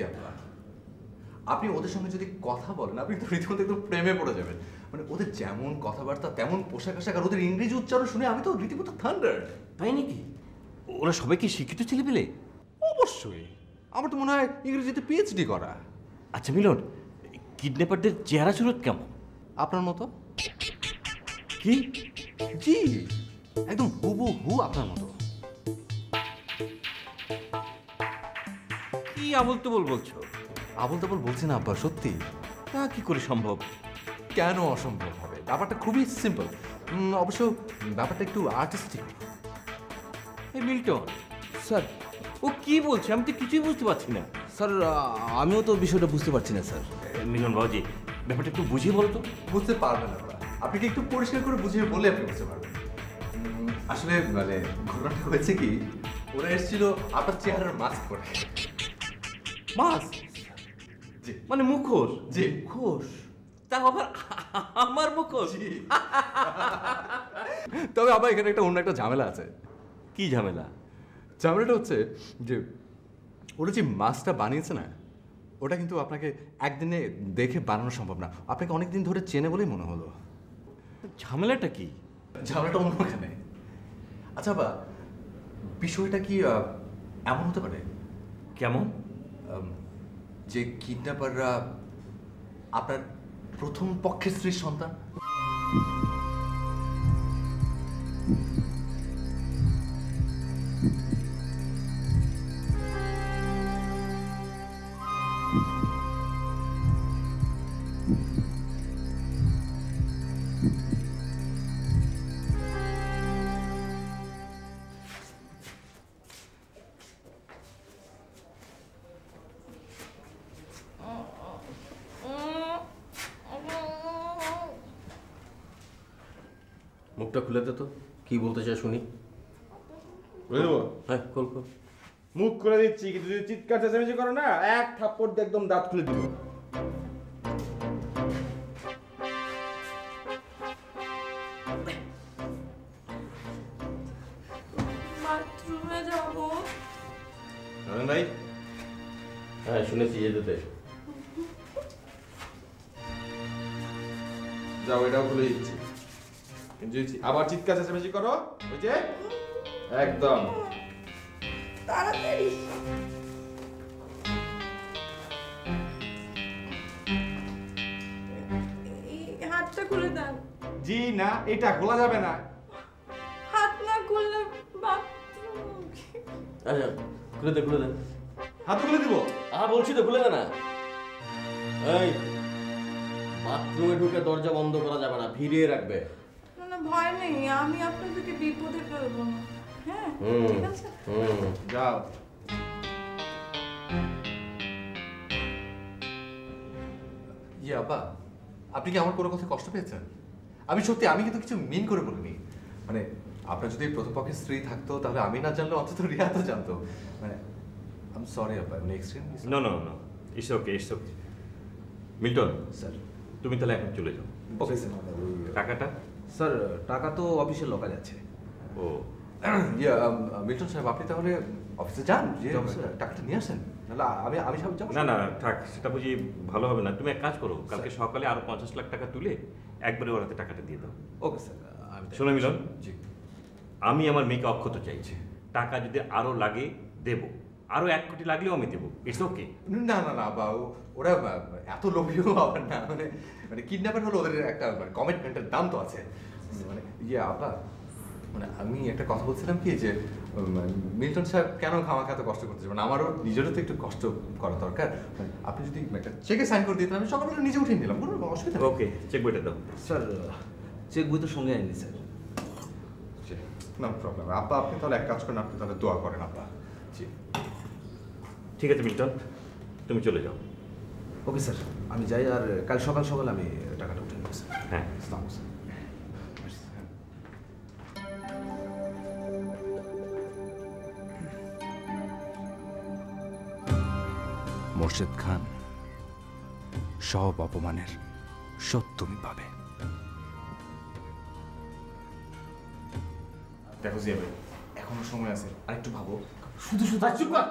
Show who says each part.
Speaker 1: আপা, আপনি ওদের সঙ্গে যদি কথা বলেন আপনি তো রীতিমতো একদম প্রেমে পড়ে যাবেন। মানে ওদের যেমন কথাবার্তা তেমন পোশাক আশাক আর ওদের ইংরেজি উচ্চারণ শুনে আমি তো রীতিমতো থান্ডার।
Speaker 2: তাই নাকি? ওরা সবাই কি শিক্ষিত ছেলে পেলে?
Speaker 1: অবশ্যই, আমার তো মনে হয় ইংরেজিতে পিএইচডি করা।
Speaker 2: আচ্ছা মিলন, কিডন্যাপারদের চেহারা সুরত কেমন?
Speaker 1: আপনার মতো?
Speaker 2: কি?
Speaker 1: জি, একদম হুবহু আপনার মতো।
Speaker 2: কি আবল তবল বলছো?
Speaker 1: আবল তাবল বলছি না আব্বা, সত্যি।
Speaker 2: তা কি করে সম্ভব?
Speaker 1: কেন অসম্ভব হবে? ব্যাপারটা খুবই সিম্পল। অবশ্য ব্যাপারটা একটু আর্টিস্টিক।
Speaker 2: এই মিল্টন
Speaker 3: স্যার,
Speaker 2: ও কি বলছে? আমি তো কিছুই বুঝতে পারছি না।
Speaker 3: স্যার আমিও তো বিষয়টা বুঝতে পারছি না স্যার।
Speaker 2: মিলন বাবুজি, ব্যাপারটা একটু বুঝিয়ে বলো তো।
Speaker 1: বুঝতে পারবেন না ওরা, আপনি কি একটু পরিষ্কার করে বুঝিয়ে বললে আপনি বুঝতে পারবেন। আসলে মানে ঘটনাটা হয়েছে কি, ওরা এসেছিল আপনার চেহারার মাস্ক পরে।
Speaker 2: মাস?
Speaker 1: জি
Speaker 2: মানে মুখোশ?
Speaker 1: জি।
Speaker 2: মুখোশ? তা আবার আমার মুখোশ?
Speaker 1: তবে আবার এখানে একটা অন্য একটা ঝামেলা আছে।
Speaker 2: কি ঝামেলা?
Speaker 1: ঝামেলাটা হচ্ছে যে ওরা যে মাস্কটা বানিয়েছে না, ওটা কিন্তু আপনাকে একদিনে দেখে বানানো সম্ভব না। আপনাকে অনেক দিন ধরে চেনে বলেই মনে হলো।
Speaker 2: ঝামেলাটা কি?
Speaker 1: ঝামেলাটা অন্যখানে। আচ্ছা বা বিষয়টা কি এমন হতে পারে
Speaker 2: কেমন?
Speaker 1: যে কিডন্যাপাররা আপনার প্রথম পক্ষের স্ত্রীর সন্তান?
Speaker 2: মুখটা খুলে দে তো, কি বলতে চাই শুনি।
Speaker 4: বুঝে দেবো?
Speaker 2: হ্যাঁ, খোল খোল।
Speaker 4: মুখ করে দিচ্ছি, কিন্তু যদি চিৎকার চেঁচামেচি করো না, এক থাপ্পড় দিয়ে একদম দাঁত খুলে দিব।
Speaker 5: বাথরুমে যাব।
Speaker 2: ভাই, হ্যাঁ শুনেছি, যেতে।
Speaker 4: যাও, এটাও খুলে দিচ্ছি। কিন্তু যদি আবার চিৎকার চেঁচামেচি করো, ওই যে একদম
Speaker 5: তাড়াতাড়ি। এই হাতটা খুলে দেন।
Speaker 4: জি না, এটা খোলা যাবে না।
Speaker 5: হাত না খুললে বাথরুম।
Speaker 2: আচ্ছা, খুলে দে, খুলে দে।
Speaker 4: হাত খুলে দিব।
Speaker 2: বলছি তো, খুলে দে না। এই, বাথরুমে ঢুকে দরজা বন্ধ করা যাবে না, ভিড়িয়ে রাখবে।
Speaker 5: না না, ভয় নেই, আমি আপনাদেরকে বিপদে ফেলবো না। হ্যাঁ, ঠিক আছে।
Speaker 4: যাও।
Speaker 1: ইয়ে আব্বা, আপনি কি আমার কোনো কথা কষ্ট পেয়েছেন? আমি সত্যি, আমি কিন্তু কিছু মিন করে বলিনি। মানে আপনার যদি প্রথম পক্ষের স্ত্রী থাকতো তাহলে আমি না জানলে অন্তত রিয়া তো জানতো। মানে আই এম সরি আব্বা, মানে extremely
Speaker 2: no no no, it's okay, it's okay. Milton
Speaker 3: sir.
Speaker 2: তুমি তাহলে এখন চলে যাও।
Speaker 1: Okay sir.
Speaker 2: টাকাটা?
Speaker 3: স্যার টাকা তো অফিসে লোকাল আছে।
Speaker 2: ও
Speaker 1: ইয়ে মিল্টন সাহেব, আপনি তাহলে অফিসে যান, যে
Speaker 3: যাবো, স্যার।
Speaker 1: টাকাটা নিয়ে আসেন। নাহলে আমি সব যাবো।
Speaker 2: না না, থাক, সেটা বুঝি ভালো হবে না। তুমি এক কাজ করো, কালকে সকালে আরো 50 লাখ টাকা তুলে একবারে ওর হাতে টাকাটা দিয়ে দাও।
Speaker 3: Okay sir. আমি
Speaker 2: শোনো মিলন,
Speaker 1: জি।
Speaker 2: আমি আমার মেয়েকে অক্ষত চাইছি। টাকা যদি আরো লাগে দেব, আরো 1 কোটি লাগলেও আমি দেবো। It's okay.
Speaker 1: না না না বা ওরা এত লোভীও আবার না। মানে মানে কিডন্যাপার হলো, ওদের একটা মানে কমিটমেন্টের দাম তো আছে। মানে ইয়ে আব্বা, মানে আমি একটা কথা বলছিলাম কি, যে মিল্টন সাহেব কেন খামাখা এত কষ্ট করতে যাবেন? আমারও নিজেরও তো একটু কষ্ট করা দরকার। মানে আপনি যদি একটা চেকে সাইন করে দিতেন, আমি সকালবেলা নিজে উঠিয়ে নিলাম, কোনো অসুবিধা নেই।
Speaker 2: ওকে, চেক বইটা দাও।
Speaker 3: স্যার চেক বই তো সঙ্গে আনিনি স্যার।
Speaker 1: নো প্রবলেম আব্বা, আপনি তাহলে এক কাজ করেন, আপনি তাহলে দোয়া করেন আব্বা। জি
Speaker 2: ঠিক আছে মিল্টন, তুমি চলে যাও।
Speaker 3: ওকে স্যার, আমি যাই, আর কাল সকাল সকাল আমি টাকাটা উঠে নেব স্যার।
Speaker 2: হ্যাঁ।
Speaker 3: আসসালামু স্যার।
Speaker 6: মোর্শেদ খান, সব অপমানের শোধ তুমি পাবে।
Speaker 4: দেখো জিয়া ভাই, এখনো সময় আছে, আরেকটু ভাবো।
Speaker 3: শুধু শুধু
Speaker 4: চুপ কর।